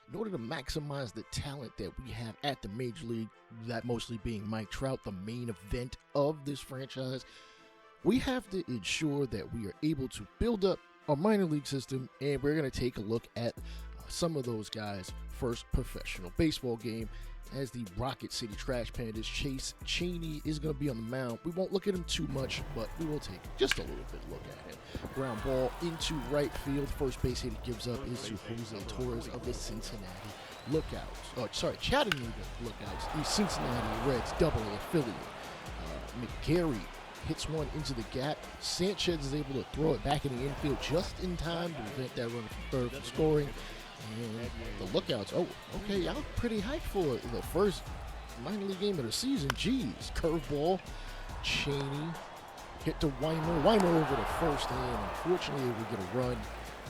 in order to maximize the talent that we have at the major league, that mostly being Mike Trout, the main event of this franchise, we have to ensure that we are able to build up our minor league system, and we're going to take a look at some of those guys' first professional baseball game as the Rocket City Trash Pandas. Chase Cheney is going to be on the mound. We won't look at him too much, but we will take just a little bit look at him. Ground ball into right field. First base hit he gives up is to Jose Torres of the Chattanooga Lookouts, the Cincinnati Reds Double-A affiliate. McGarry hits one into the gap. Sanchez is able to throw it back in the infield just in time to prevent that runner from third from scoring. And the Lookouts, okay, y'all pretty hyped for the first minor league game of the season. Jeez, curveball, Cheney hit to Weimer over the first, and unfortunately we get a run.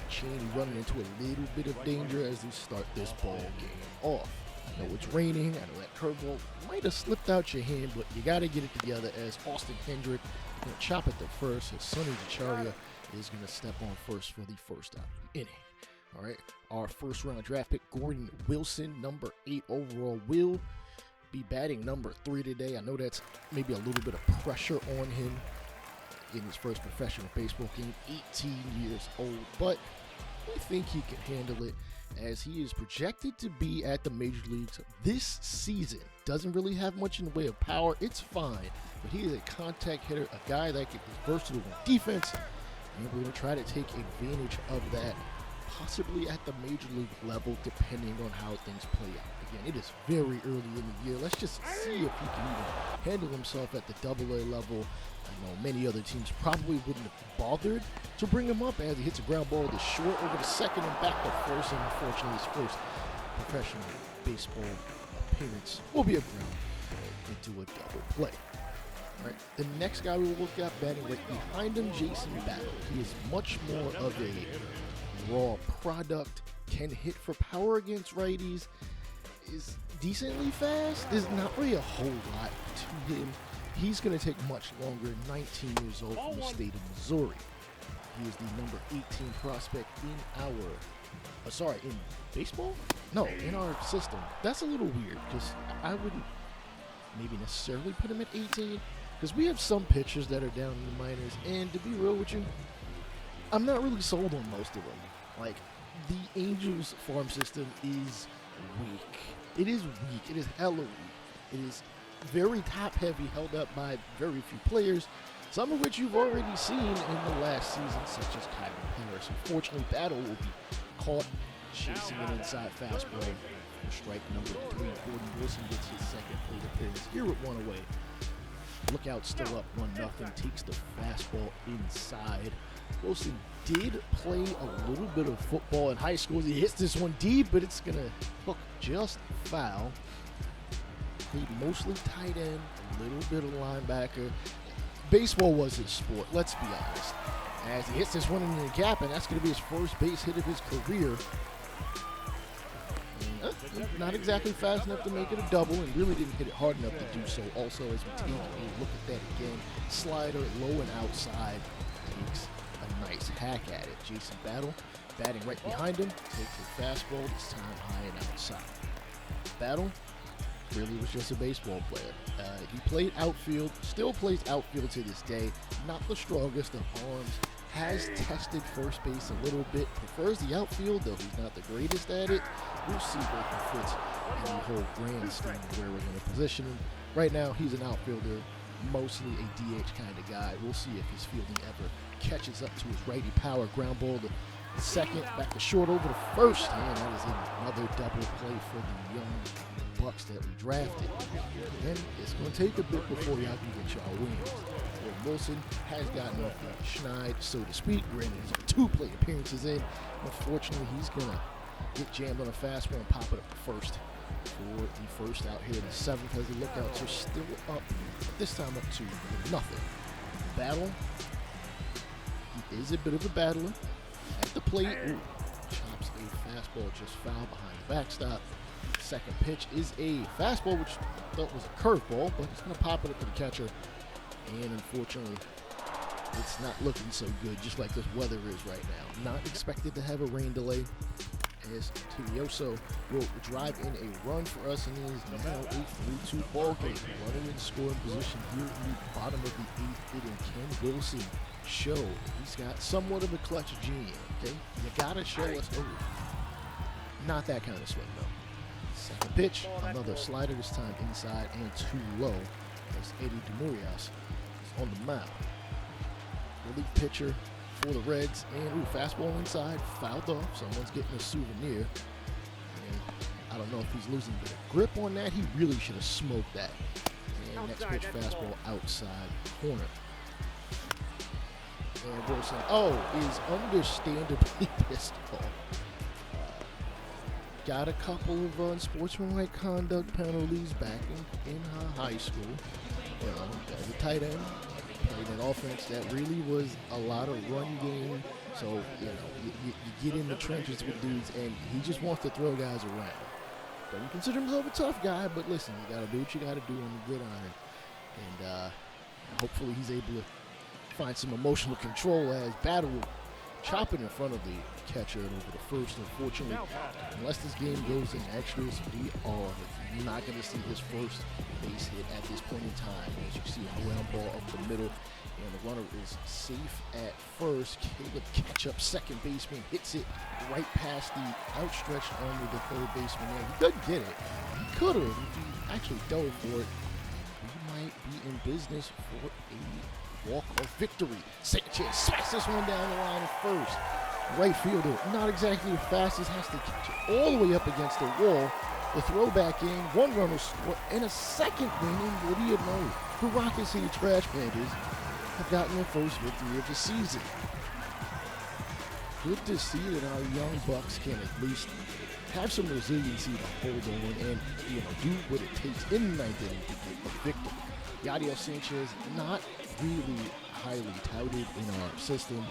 Cheney running into a little bit of danger as they start this ball game off. I know it's raining. I know that curveball might have slipped out your hand, but you got to get it together as Austin Hendrick going to chop at the first. As Sonny Acharya is going to step on first for the first out of the inning. All right, our first round draft pick, Gordon Wilson, number 8 overall, will be batting number 3 today. I know that's maybe a little bit of pressure on him in his first professional baseball game, 18 years old, but I think he can handle it as he is projected to be at the major leagues this season. Doesn't really have much in the way of power. It's fine, but he is a contact hitter, a guy that is versatile on defense, and we're going to try to take advantage of that, possibly at the major league level, depending on how things play out. Again, it is very early in the year. Let's just see if he can even handle himself at the Double-A level. I know many other teams probably wouldn't have bothered to bring him up as he hits a ground ball to short over to second and back to first. And unfortunately, his first professional baseball appearance will be a ground into a double play. All right, the next guy we will look at batting right behind him, Jason Battle. He is much more of a raw product, can hit for power against righties, is decently fast. There's not really a whole lot to him. He's going to take much longer, 19 years old from the state of Missouri. He is the number 18 prospect in in baseball? No, in our system. That's a little weird because I wouldn't maybe necessarily put him at 18 because we have some pitchers that are down in the minors, and to be real with you, I'm not really sold on most of them. Like, the Angels farm system is weak. It is weak. It is hella weak. It is very top-heavy, held up by very few players, some of which you've already seen in the last season, such as Kyler Harris. Unfortunately, Battle will be caught chasing an inside fastball for strike number 3. Gordon Wilson gets his second plate appearance here with 1 away. Lookout still up 1-0, takes the fastball inside. Wilson did play a little bit of football in high school. He hits this one deep, but it's going to hook just foul. Played mostly tight end, a little bit of linebacker. Baseball was his sport, let's be honest. As he hits this one in the gap, and that's going to be his first base hit of his career. Not exactly fast enough to make it a double, and really didn't hit it hard enough to do so. Also, as we take a look at that again, slider low and outside, takes a nice hack at it. Jason Battle batting right behind him, takes a fastball, this time high and outside. Battle really was just a baseball player. He played outfield, still plays outfield to this day. Not the strongest of arms. Has tested first base a little bit. Prefers the outfield, though he's not the greatest at it. We'll see where he fits in the whole grand scheme of where we're going to position him. Right now, he's an outfielder, mostly a DH kind of guy. We'll see if his fielding ever catches up to his righty power. Ground ball to second, back to short over to first. And that is another double play for the young Bucks that we drafted. And it's going to take a bit before y'all can get y'all wins. Wilson has gotten off the schneid, so to speak. Granted, he's 2 plate appearances in. Unfortunately, he's going to get jammed on a fastball and pop it up to first for the first out here in the 7th as the Lookouts are still up, this time up to nothing. Battle, he is a bit of a battler. At the plate, chops a fastball just foul behind the backstop. Second pitch is a fastball, which I thought was a curveball, but he's going to pop it up to the catcher. And unfortunately, it's not looking so good, just like this weather is right now. Not expected to have a rain delay, as Tedioso will drive in a run for us, and it is now a 3-2 ball game. Runner in scoring position here in the bottom of the 8th inning. Ken Wilson show he's got somewhat of a clutch gene, okay? You gotta show us over. Not that kind of swing, though. Second pitch, another slider, this time inside and too low, as Eddie Demurias is on the mound. Relief pitcher for the Reds, and fastball inside, fouled off. Someone's getting a souvenir. And I don't know if he's losing a bit of grip on that. He really should have smoked that. And next pitch, fastball outside corner. And Wilson, is understandably pissed off. Got a couple of unsportsmanlike conduct penalties back in high school. As a tight end, played an offense that really was a lot of run game. So, you get in the trenches with dudes, and he just wants to throw guys around. Doesn't consider himself a tough guy, but listen, you got to do what you got to do on the gridiron. And hopefully he's able to find some emotional control as battle chopping in front of the catcher over the first. Unfortunately, unless this game goes in extras, we are not going to see his first base hit at this point in time. As you see a ground ball up the middle, and the runner is safe at first. Caleb Ketchup, second baseman, hits it right past the outstretched arm of the third baseman there. He doesn't get it. He could have if he actually dove for it. We might be in business for a walk-off victory. Sanchez smacks this one down the line at first. Right fielder, not exactly the fastest, has to catch it all the way up against the wall. The throw back in, one run will score, and a second inning. What do you know? The Rocket City Trash Pandas have gotten their first victory of the season. Good to see that our young Bucks can at least have some resiliency to hold on and do what it takes in the ninth inning to get a victory. Yadiel Sanchez, not really highly touted in our system.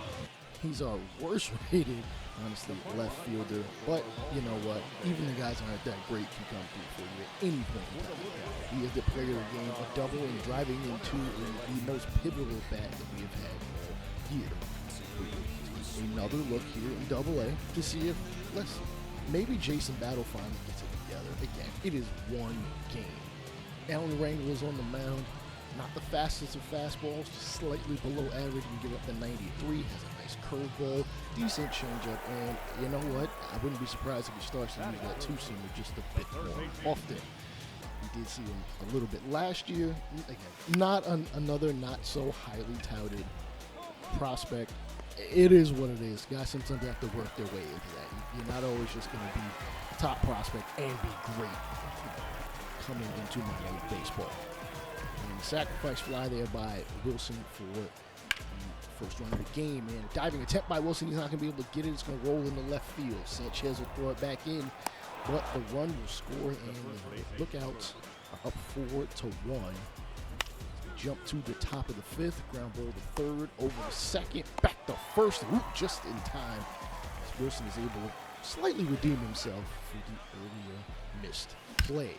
He's our worst rated, honestly, left fielder. But you know what? Even the guys aren't that great can come through for you at any point in time. He is the player of the game, a double and driving into the most pivotal bat that we have had all year. Another look here in Double A to see if, maybe Jason Battle finally gets it together. Again, it is one game. Alan Rangel is on the mound. Not the fastest of fastballs, just slightly below average. And give up the 93. Has a nice curveball, decent changeup, and you know what? I wouldn't be surprised if he starts to use that two-seamer just a bit more often. We did see him a little bit last year. Again, not another not so highly touted prospect. It is what it is. Guys sometimes have to work their way into that. You're not always just going to be top prospect and be great coming into minor league baseball. And sacrifice fly there by Wilson for the first run of the game. And diving attempt by Wilson, he's not going to be able to get it. It's going to roll in the left field. Sanchez will throw it back in, but the run will score, and the Lookouts are up 4-1. Jump to the top of the fifth, ground ball to third, over the second, back to first, just in time. As Wilson is able to slightly redeem himself for the earlier missed play.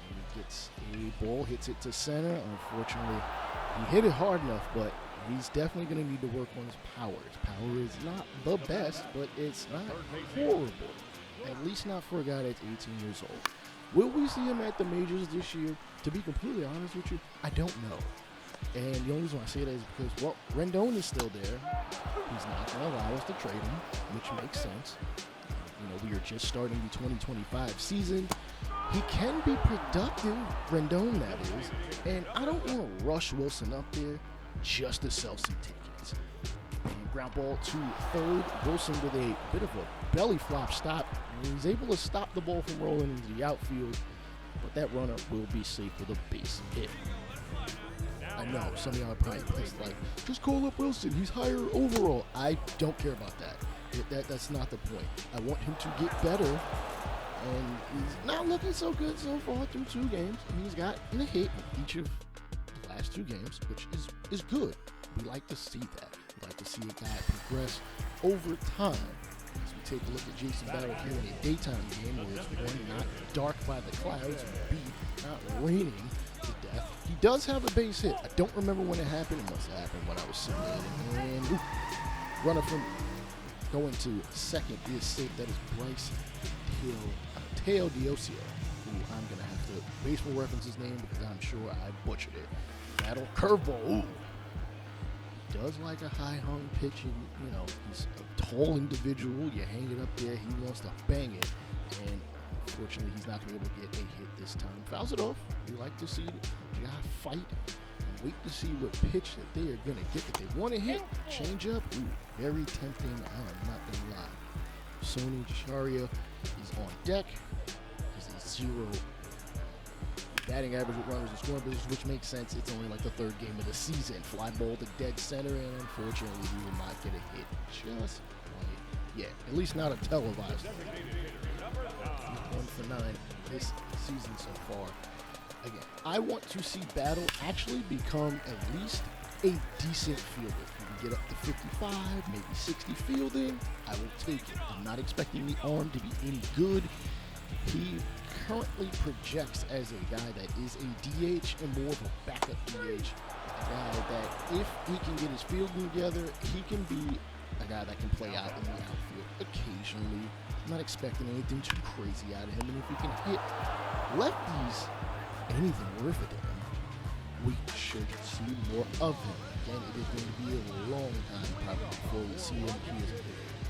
He gets a ball, hits it to center. Unfortunately, he hit it hard enough, but he's definitely going to need to work on his power. His power is not the best, but it's not horrible. At least not for a guy that's 18 years old. Will we see him at the majors this year? To be completely honest with you, I don't know. And the only reason I say that is because, well, Rendon is still there. He's not going to allow us to trade him, which makes sense. We are just starting the 2025 season. He can be productive, Rendon that is, and I don't want to rush Wilson up there just to sell some tickets. And ground ball to third. Wilson with a bit of a belly flop stop. And he's able to stop the ball from rolling into the outfield, but that runner will be safe with a base hit. I know, some of y'all are probably pissed, just call up Wilson, he's higher overall. I don't care about that. That's not the point. I want him to get better, and he's not looking so good so far through 2 games. He's gotten a hit in each of the last 2 games, which is good. We like to see that. We like to see a guy progress over time. As we take a look at Jason Battle here in a daytime game where it's 1, not dark by the clouds, and B, not raining to death. He does have a base hit. I don't remember when it happened. It must have happened when I was simulating. And runner from Going to second is safe. That is Bryce Teo Diosio, who I'm going to have to baseball reference his name because I'm sure I butchered it. Battle curveball. Ooh. Does like a high-hung pitch, and he's a tall individual. You hang it up there, he wants to bang it, and unfortunately he's not going to be able to get a hit this time. Fouls it off. We like to see it. You gotta fight and wait to see what pitch that they are going to get that they want to hit. Change up. Ooh, very tempting. I'm not going to lie. Sony Charia is on deck. There's a 0 batting average with runners in scoring position, which makes sense. It's only like the 3rd game of the season. Fly ball to dead center, and unfortunately, he will not get a hit. Just quite yet. At least not a televised. He's 1 for 9 this season so far. Again, I want to see Battle actually become at least a decent fielder. If you can get up to 55, maybe 60 fielding, I will take it. I'm not expecting the arm to be any good. He currently projects as a guy that is a DH and more of a backup DH. A guy that, if he can get his fielding together, he can be a guy that can play out in the outfield occasionally. I'm not expecting anything too crazy out of him. And if he can hit lefties, anything worth it to him, we should see more of him. Again, it is going to be a long time probably before we see him. He is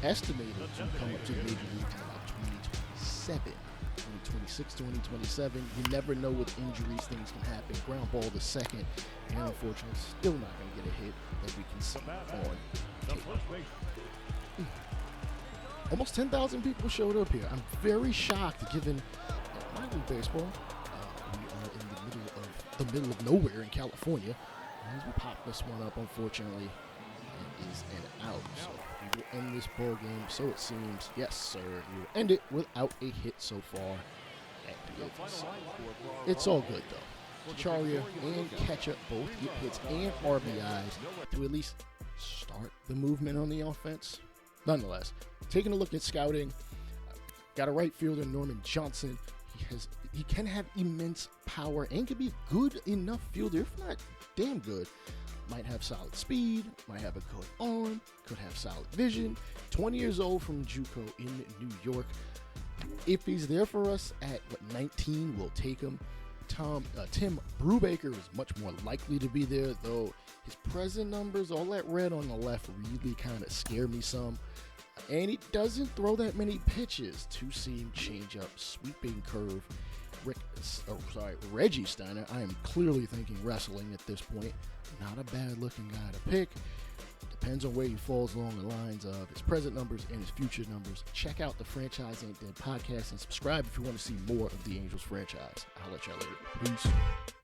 estimated to come up to the major leagues in about 2027. 2026, 2027. You never know with injuries, things can happen. Ground ball to second, and unfortunately, still not going to get a hit that we can see on tape. Almost 10,000 people showed up here. I'm very shocked, given minor league baseball. We are in the middle of nowhere in California. As we pop this one up, unfortunately, it is an out. So we will end this ball game. So it seems, yes, sir. We will end it without a hit so far. It's all good though. Charia and Ketchup both get hits and RBIs to at least start the movement on the offense. Nonetheless, taking a look at scouting, got a right fielder, Norman Johnson. He can have immense power and can be good enough fielder, if not damn good. Might have solid speed, might have a good arm, could have solid vision. 20 years old from JUCO in New York. If he's there for us at 19, we'll take him. Tim Brubaker is much more likely to be there, though his present numbers, all that red on the left, really kind of scare me some. And he doesn't throw that many pitches. Two-seam, changeup, sweeping curve. Reggie Steiner, I am clearly thinking wrestling at this point. Not a bad-looking guy to pick. Depends on where he falls along the lines of his present numbers and his future numbers. Check out the Franchise Ain't Dead podcast and subscribe if you want to see more of the Angels franchise. I'll let y'all later. Peace.